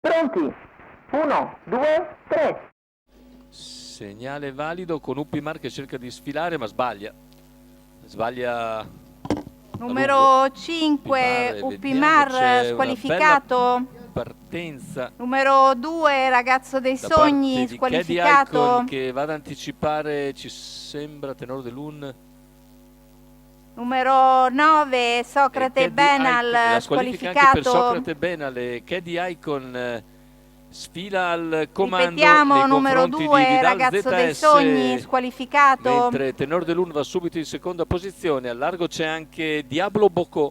Pronti? 1, 2, 3. Segnale valido con Uppimar che cerca di sfilare ma sbaglia. Sbaglia. Numero 5, Uppimar squalificato. Partenza. Numero 2, Ragazzo dei Sogni squalificato. Che va ad anticipare, ci sembra, Tenor de Lune. Numero 9, Socrate Benal squalificato. Anche per Socrate Benal e Caddy Icon sfila al comando. Ripetiamo, numero 2, Ragazzo dei Sogni squalificato. Mentre Tenor de Lune va subito in seconda posizione. Al largo c'è anche Diablo Bocò.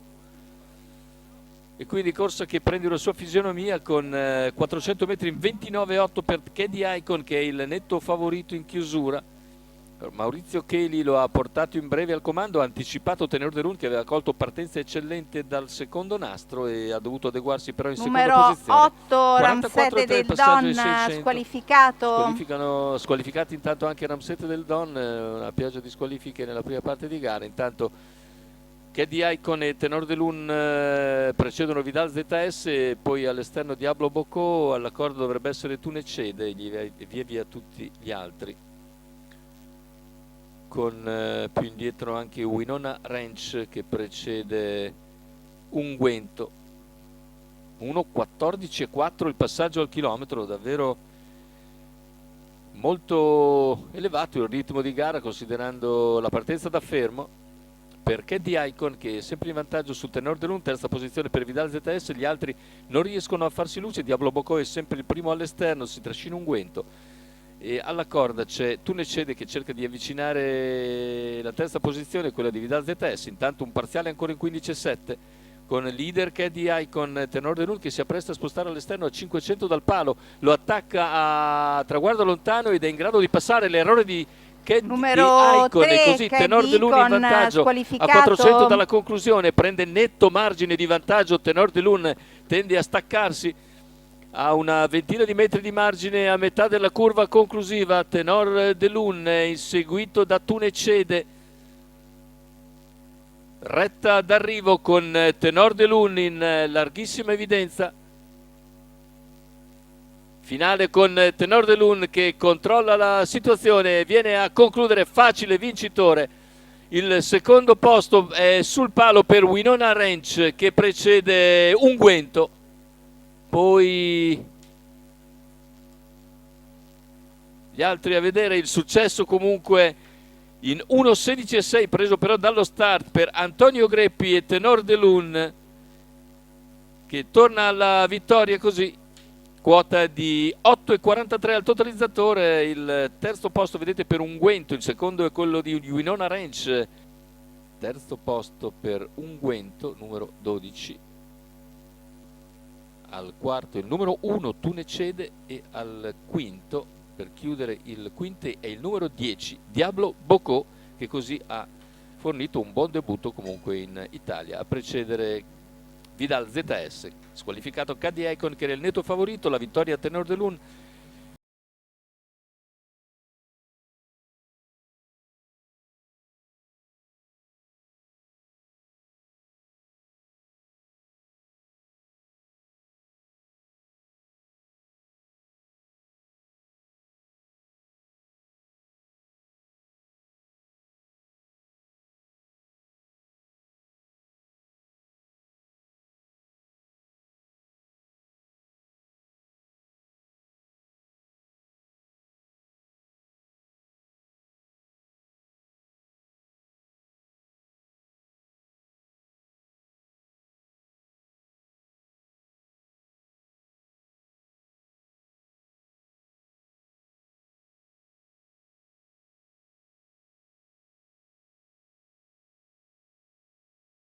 E quindi corsa che prende una sua fisionomia con 400 metri in 29,8 per Caddy Icon, che è il netto favorito in chiusura. Maurizio Cheli lo ha portato in breve al comando, ha anticipato Tenor de Lune che aveva colto partenza eccellente dal secondo nastro e ha dovuto adeguarsi però in seconda posizione. Numero 8, Ramsete del Don squalificato. Squalificati intanto anche Ramsete del Don, una pioggia di squalifiche nella prima parte di gara. Intanto Caddy Icon e Tenor de Lune precedono Vidal ZS e poi all'esterno Diablo Bocò, all'accordo dovrebbe essere Tunecede e via via tutti gli altri. Con più indietro anche Winona Ranch che precede Unguento. 1:14,4 il passaggio al chilometro, davvero molto elevato il ritmo di gara considerando la partenza da fermo per Caddy Icon, che è sempre in vantaggio sul Tenor de Lune, terza posizione per Vidal ZS, gli altri non riescono a farsi luce. Diablo Bocò è sempre il primo all'esterno, si trascina Unguento. E alla corda c'è Tunecede che cerca di avvicinare la terza posizione, quella di Vidal ZS. Intanto un parziale ancora in 15,7 con leader Caddy Icon, Tenor de Lune che si appresta a spostare all'esterno a 500 dal palo, lo attacca a traguardo lontano ed è in grado di passare l'errore di Caddy Icon 3, e così Tenor de Lune in vantaggio a 400 dalla conclusione, prende netto margine di vantaggio. Tenor de Lune tende a staccarsi a una ventina di metri di margine a metà della curva conclusiva. Tenor de Lune inseguito da Tunecede, retta d'arrivo con Tenor de Lune in larghissima evidenza. Finale con Tenor de Lune che controlla la situazione e viene a concludere facile vincitore. Il secondo posto è sul palo per Winona Ranch che precede Unguento. Poi gli altri a vedere, il successo comunque in 1:16,6 preso però dallo start per Antonio Greppi e Tenor de Lune, che torna alla vittoria così, quota di 8,43 al totalizzatore. Il terzo posto vedete per Unguento, il secondo è quello di Winona Ranch, terzo posto per Unguento, numero 12. Al quarto il numero 1 Tunecede e al quinto, per chiudere il quinte, è il numero 10 Diablo Bocò, che così ha fornito un buon debutto comunque in Italia. A precedere Vidal ZS, squalificato Caddy Icon che era il netto favorito, la vittoria a Tenor de Lune